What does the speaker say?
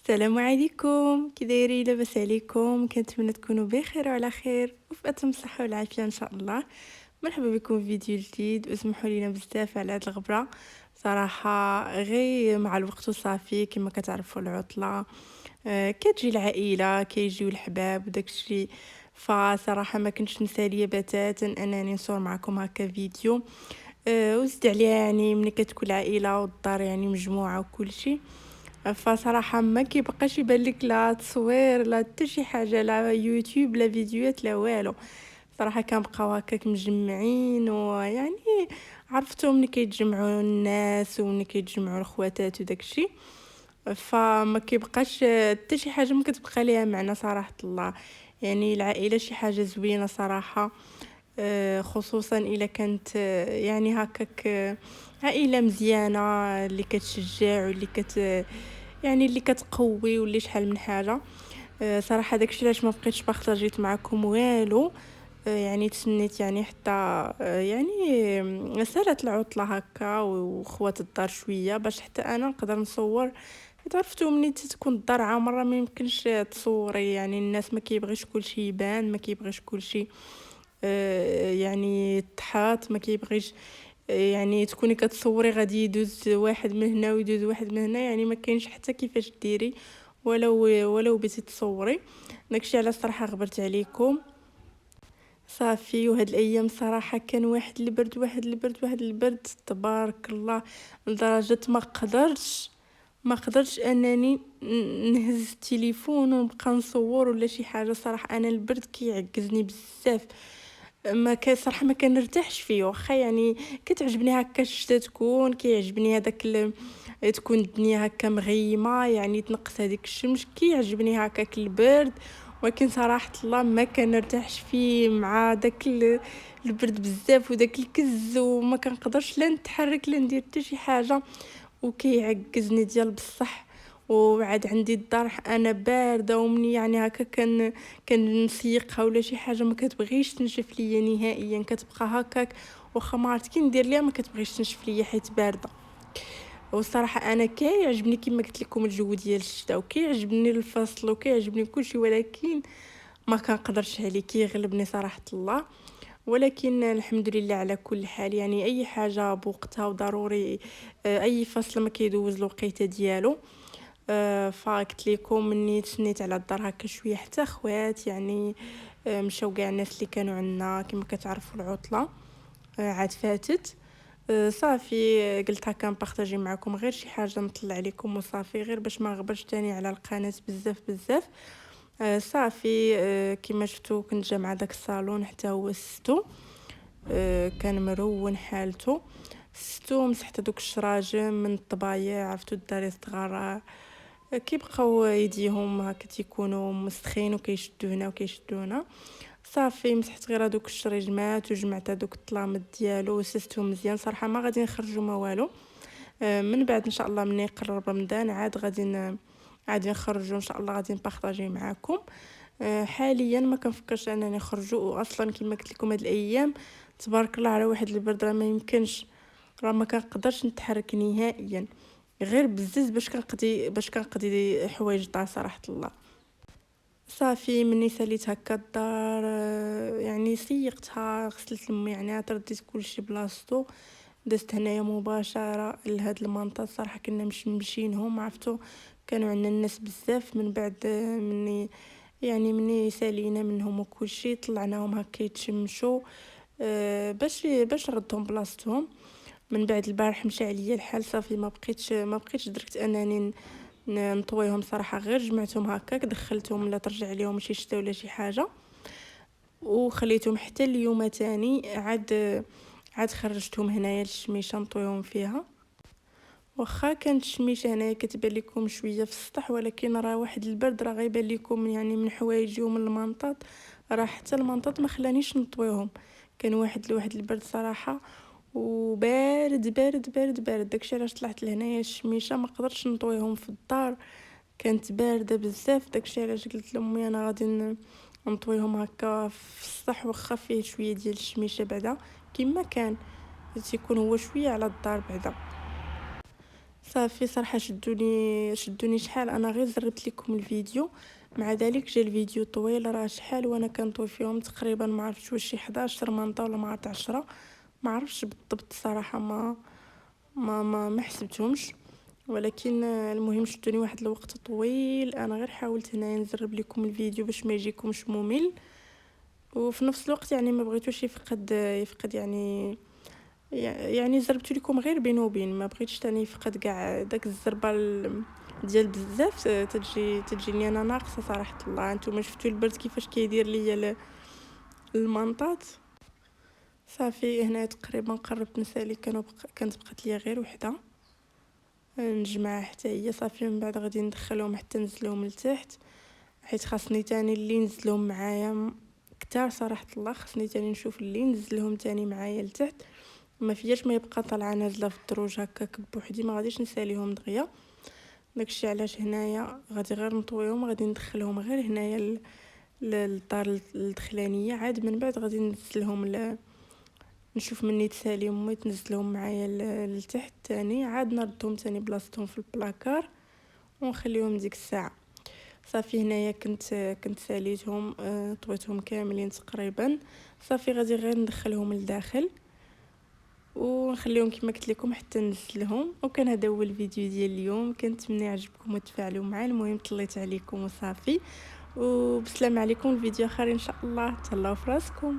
السلام عليكم، كي دايرين؟ لاباس عليكم؟ كنتمنى تكونوا بخير وعلى خير وفي اتم الصحه والعافيه ان شاء الله. مرحبا بكم في فيديو جديد، واسمحوا لينا بزاف على هاد الغبره. صراحه غير مع الوقت وصافي، كما كتعرفوا العطله كتجي العائله، كيجيو الحباب وداكشي. فصراحه ما كنتش مساليه بتاتا انني نصور معكم هكا فيديو. وزيد عليها يعني ملي كتكون العائله والدار يعني مجموعه وكل شيء، فصراحة ما كيبقاش يبان لك لا تصوير لا حتى شي حاجة، لا يوتيوب لا فيديوهات لا والو. صراحة كنبقاو هكاك مجمعين، ويعني عرفتو ملي كيتجمعوا الناس وملي كيتجمعوا الخواتات وداكشي، فما كيبقاش حتى شي حاجة ما كتبقى ليها معنى صراحة الله. يعني العائلة شي حاجة زوينة صراحة. خصوصا الا كانت يعني هكاك عائله مزيانه اللي كتشجع واللي يعني اللي كتقوي واللي شحال من حاجه. صراحه داكشي علاش ما بقيتش بارطاجيت معكم والو. يعني تسنيت يعني حتى يعني سالات العطله هكا وخوات الدار شويه باش حتى انا نقدر نصور. حيت عرفتو ملي تكون الدار عامره ما يمكنش تصوري، يعني الناس ما كيبغيش كلشي يبان، ما كيبغيش كلشي يعني تحاط، ما كيبغيش يعني تكوني كتصوري غادي يدوز واحد من هنا ويدوز واحد من هنا، يعني ما كاينش حتى كيفاش ديري ولو بغيتي تصوري. داكشي علاش صراحه غبرت عليكم. صافي، وهاد الايام صراحه كان واحد البرد واحد البرد واحد البرد تبارك الله، لدرجه ما قدرتش انني نهز التليفون ونبقى نصور ولا شي حاجه. صراحه انا البرد كيعجزني بزاف، ما كان صراحه ما كنرتاحش فيه. واخا يعني كتعجبني هكا الشتا، تكون كيعجبني هذاك تكون الدنيا هكا مغيمه، يعني تنقص هذيك الشمس، كيعجبني هكاك البرد. ولكن صراحه الله ما كنرتاحش فيه مع داك البرد بزاف وداك الكز، وما كنقدرش لا نتحرك لا ندير حتى شي حاجه، وكيعجزني ديال بصح. وعاد عندي الدار انا بارده، ومني يعني هكا كنسيقها ولا شي حاجه ما كتبغيش تنشف ليا نهائيا، كتبقى هكاك واخا ما عرفت كي ندير ليها ما كتبغيش تنشف ليا حيت بارده. والصراحه انا كيعجبني كما قلت لكم الجو ديال الشتاء، وكيعجبني الفصل وكيعجبني كلشي، ولكن ما كنقدرش عليه، كيغلبني صراحه الله. ولكن الحمد لله على كل حال، يعني اي حاجه بوقتها وضروري. اي فصل ما كيدوز الوقيته ديالو. فقلت لكم مني تسنيت على الدار هكا شويه حتى خوات يعني مشاو كاع الناس اللي كانوا عندنا، كما كتعرفوا العطله عاد فاتت. صافي قلت هكا نبارطاجي معكم غير شي حاجه نطلع عليكم وصافي، غير باش ما نغبرش تاني على القناه بزاف بزاف. صافي كما شفتوا كنت جامعه داك الصالون حتى هو ستو. كان مرون حالته. ستو مسحت دوك الشراجم من الطبايع، عرفتو الدراري الصغار كيبقاو يديهم هكا تيكونوا مسخين وكيشدو هنا وكيشدو هنا. صافي مسحت غير هذوك الشريجمات وجمعت هذوك الطلامط ديالو وسستهم مزيان. صراحه ما غادي نخرجوا ما والو. من بعد ان شاء الله مني يقرب رمضان عاد غادي نخرجوا ان شاء الله، غادي نبارطاجي معاكم. حاليا ما كنفكرش انني نخرجوا، واصلا كما قلت لكم هاد الايام تبارك الله على واحد البرد، راه ما يمكنش، راه ما كنقدرش نتحرك نهائيا، غير بزز باش كنقضي حوايج الدار صراحه الله. صافي مني ساليت هكا الدار يعني سيقتها، غسلت الميعنات، رديت كلشي بلاصتو، دزت هنايا مباشره لهاد المنطقه. صراحه كنا مشينهم، عرفتو كانوا عندنا الناس بزاف. من بعد مني سالينا منهم وكلشي طلعناهم هكا يتشمشوا باش نردهم بلاصتهم. من بعد البارح مشى عليا الحال، صافي ما بقيتش درت انني نطويهم صراحه، غير جمعتهم هكاك دخلتهم لا ترجع عليهم شي شتا ولا شي حاجه، وخليتهم حتى اليوم تاني عاد خرجتهم هنايا للشميشه نطويهم فيها. واخا كانت الشميشه هنايا كتبان لكم شويه في السطح، ولكن راه واحد البرد راه غيبان لكم يعني من حوايجي ومن المنطاد، راه حتى المنطاد ما خلانيش نطويهم. كان واحد البرد صراحه، وبارد بارد بارد بارد. داكشي علاش طلعت لهنايا الشميشه، ما قدرتش نطويهم في الدار، كانت بارده بزاف. داكشي علاش قلت لامي انا غادي نطويهم هكا في السطح، واخا فيه شويه ديال الشميشه بعدا كما كان تيكون هو شويه على الدار بعدا. صافي صراحة شدوني شحال انا غير زربت لكم الفيديو. مع ذلك جا الفيديو طويل، راه شحال وانا كنطوي فيهم تقريبا ما عرفتش واش شي 11 منطه ولا ما عرفت 10، ما عرفتش بالضبط صراحة، ما حسبتهمش. ولكن المهم شدوني واحد الوقت طويل. انا غير حاولت هنايا نزرب لكم الفيديو باش ما يجيكمش ممل، وفي نفس الوقت يعني ما بغيتوش يفقد يعني زربت لكم غير بين وبين، ما بغيتش تاني يفقد كاع داك الزربه ديال بزاف تجيني انا ناقصه صراحه الله. نتوما شفتوا البرد كيفاش كيدير ليا المنطات. صافي هنا تقريبا قربت نسالي، كانت بقات ليا غير وحده نجمعها حتى هي. صافي من بعد غادي ندخلهم حتى نزلهم لتحت، حيت خاصني تاني اللي نزلهم معايا كتار صراحه الله. خاصني تاني نشوف اللي نزلهم تاني معايا لتحت، ما فياش ما يبقى طالعه نازله في الدروج هكاك بوحدي، ما غاديش نساليهم دغيا. داكشي علاش هنايا غادي غير نطويهم، غادي ندخلهم غير هنايا للدار الدخلانيه، عاد من بعد غادي ننزلهم نشوف مني تسالي امي تنزلهم معايا لتحت تاني، عاد نردهم تاني بلاصتهم في البلاكار ونخليهم ديك الساعه. صافي هنايا كنت ساليتهم، طويتهم كاملين تقريبا. صافي غادي غير ندخلهم لداخل ونخليهم كما قلت لكم حتى نزلهم. وكان هذا هو الفيديو ديال اليوم، كنتمنى يعجبكم وتفاعلوا معاه. المهم طليت عليكم وصافي، وبسلام عليكم. الفيديو اخر ان شاء الله، تهلاو فراسكم.